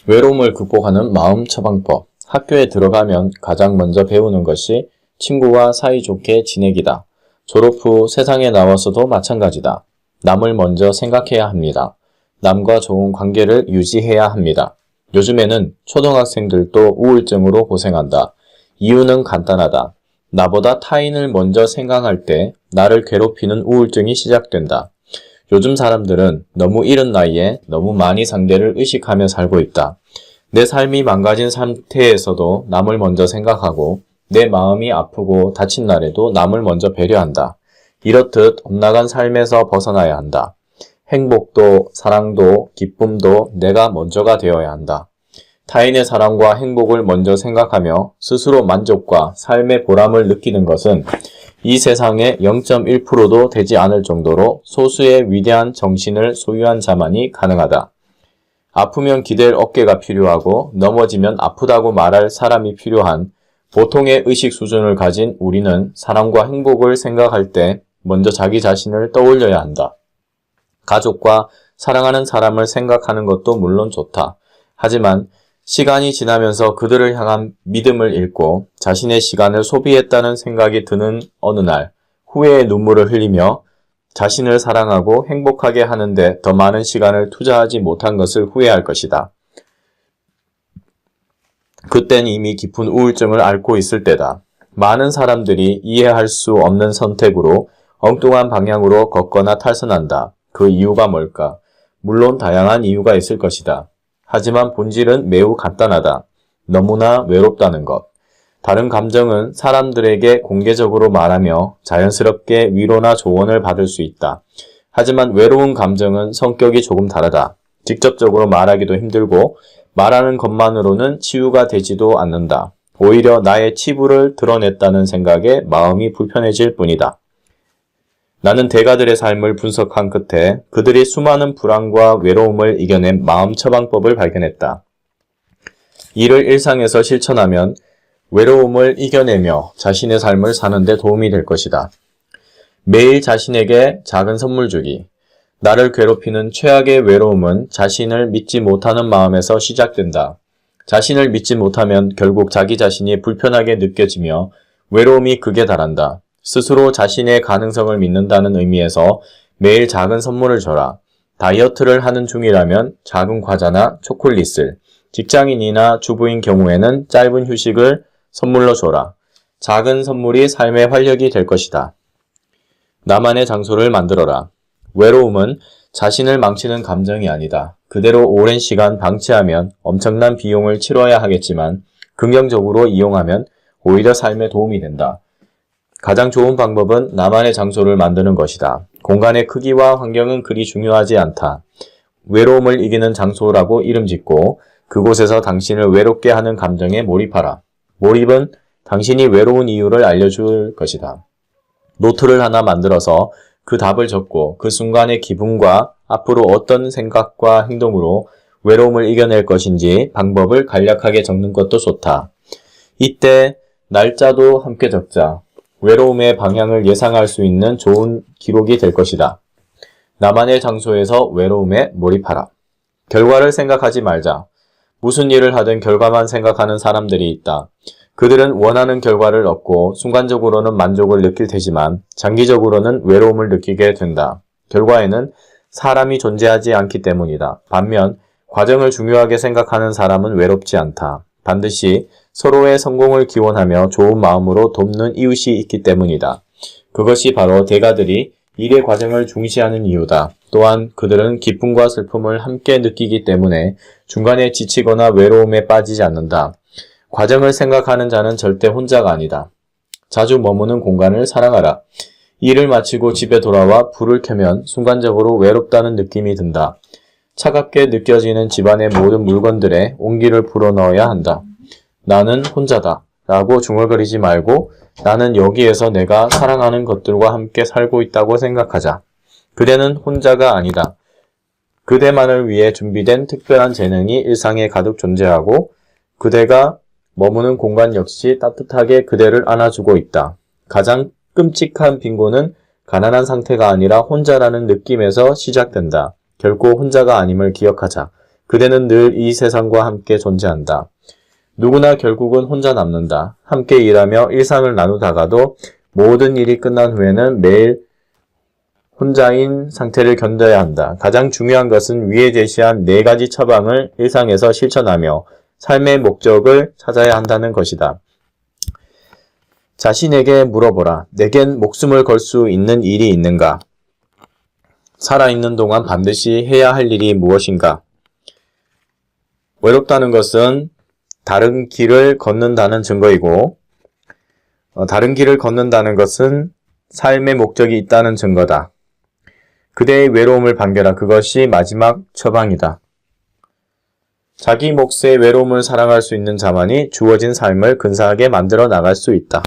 외로움을 극복하는 마음 처방법. 학교에 들어가면 가장 먼저 배우는 것이 친구와 사이좋게 지내기다. 졸업 후 세상에 나와서도 마찬가지다. 남을 먼저 생각해야 합니다. 남과 좋은 관계를 유지해야 합니다. 요즘에는 초등학생들도 우울증으로 고생한다. 이유는 간단하다. 나보다 타인을 먼저 생각할 때 나를 괴롭히는 우울증이 시작된다. 요즘 사람들은 너무 이른 나이에 너무 많이 상대를 의식하며 살고 있다. 내 삶이 망가진 상태에서도 남을 먼저 생각하고 내 마음이 아프고 다친 날에도 남을 먼저 배려한다. 이렇듯 엇나간 삶에서 벗어나야 한다. 행복도 사랑도 기쁨도 내가 먼저가 되어야 한다. 타인의 사랑과 행복을 먼저 생각하며 스스로 만족과 삶의 보람을 느끼는 것은 이 세상의 0.1%도 되지 않을 정도로 소수의 위대한 정신을 소유한 자만이 가능하다. 아프면 기댈 어깨가 필요하고 넘어지면 아프다고 말할 사람이 필요한 보통의 의식 수준을 가진 우리는 사랑과 행복을 생각할 때 먼저 자기 자신을 떠올려야 한다. 가족과 사랑하는 사람을 생각하는 것도 물론 좋다. 하지만 시간이 지나면서 그들을 향한 믿음을 잃고 자신의 시간을 소비했다는 생각이 드는 어느 날 후회의 눈물을 흘리며 자신을 사랑하고 행복하게 하는데 더 많은 시간을 투자하지 못한 것을 후회할 것이다. 그땐 이미 깊은 우울증을 앓고 있을 때다. 많은 사람들이 이해할 수 없는 선택으로 엉뚱한 방향으로 걷거나 탈선한다. 그 이유가 뭘까? 물론 다양한 이유가 있을 것이다. 하지만 본질은 매우 간단하다. 너무나 외롭다는 것. 다른 감정은 사람들에게 공개적으로 말하며 자연스럽게 위로나 조언을 받을 수 있다. 하지만 외로운 감정은 성격이 조금 다르다. 직접적으로 말하기도 힘들고 말하는 것만으로는 치유가 되지도 않는다. 오히려 나의 치부를 드러냈다는 생각에 마음이 불편해질 뿐이다. 나는 대가들의 삶을 분석한 끝에 그들이 수많은 불안과 외로움을 이겨낸 마음 처방법을 발견했다. 이를 일상에서 실천하면 외로움을 이겨내며 자신의 삶을 사는 데 도움이 될 것이다. 매일 자신에게 작은 선물 주기. 나를 괴롭히는 최악의 외로움은 자신을 믿지 못하는 마음에서 시작된다. 자신을 믿지 못하면 결국 자기 자신이 불편하게 느껴지며 외로움이 극에 달한다. 스스로 자신의 가능성을 믿는다는 의미에서 매일 작은 선물을 줘라. 다이어트를 하는 중이라면 작은 과자나 초콜릿을, 직장인이나 주부인 경우에는 짧은 휴식을 선물로 줘라. 작은 선물이 삶의 활력이 될 것이다. 나만의 장소를 만들어라. 외로움은 자신을 망치는 감정이 아니다. 그대로 오랜 시간 방치하면 엄청난 비용을 치러야 하겠지만 긍정적으로 이용하면 오히려 삶에 도움이 된다. 가장 좋은 방법은 나만의 장소를 만드는 것이다. 공간의 크기와 환경은 그리 중요하지 않다. 외로움을 이기는 장소라고 이름 짓고 그곳에서 당신을 외롭게 하는 감정에 몰입하라. 몰입은 당신이 외로운 이유를 알려줄 것이다. 노트를 하나 만들어서 그 답을 적고 그 순간의 기분과 앞으로 어떤 생각과 행동으로 외로움을 이겨낼 것인지 방법을 간략하게 적는 것도 좋다. 이때 날짜도 함께 적자. 외로움의 방향을 예상할 수 있는 좋은 기록이 될 것이다. 나만의 장소에서 외로움에 몰입하라. 결과를 생각하지 말자. 무슨 일을 하든 결과만 생각하는 사람들이 있다. 그들은 원하는 결과를 얻고 순간적으로는 만족을 느낄 테지만 장기적으로는 외로움을 느끼게 된다. 결과에는 사람이 존재하지 않기 때문이다. 반면 과정을 중요하게 생각하는 사람은 외롭지 않다. 반드시 서로의 성공을 기원하며 좋은 마음으로 돕는 이웃이 있기 때문이다. 그것이 바로 대가들이 일의 과정을 중시하는 이유다. 또한 그들은 기쁨과 슬픔을 함께 느끼기 때문에 중간에 지치거나 외로움에 빠지지 않는다. 과정을 생각하는 자는 절대 혼자가 아니다. 자주 머무는 공간을 사랑하라. 일을 마치고 집에 돌아와 불을 켜면 순간적으로 외롭다는 느낌이 든다. 차갑게 느껴지는 집안의 모든 물건들에 온기를 불어넣어야 한다. 나는 혼자다 라고 중얼거리지 말고 나는 여기에서 내가 사랑하는 것들과 함께 살고 있다고 생각하자. 그대는 혼자가 아니다. 그대만을 위해 준비된 특별한 재능이 일상에 가득 존재하고 그대가 머무는 공간 역시 따뜻하게 그대를 안아주고 있다. 가장 끔찍한 빈곤은 가난한 상태가 아니라 혼자라는 느낌에서 시작된다. 결코 혼자가 아님을 기억하자. 그대는 늘 이 세상과 함께 존재한다. 누구나 결국은 혼자 남는다. 함께 일하며 일상을 나누다가도 모든 일이 끝난 후에는 매일 혼자인 상태를 견뎌야 한다. 가장 중요한 것은 위에 제시한 4가지 처방을 일상에서 실천하며 삶의 목적을 찾아야 한다는 것이다. 자신에게 물어보라. 내겐 목숨을 걸 수 있는 일이 있는가? 살아있는 동안 반드시 해야 할 일이 무엇인가? 외롭다는 것은 다른 길을 걷는다는 증거이고, 다른 길을 걷는다는 것은 삶의 목적이 있다는 증거다. 그대의 외로움을 반겨라. 그것이 마지막 처방이다. 자기 몫의 외로움을 사랑할 수 있는 자만이 주어진 삶을 근사하게 만들어 나갈 수 있다.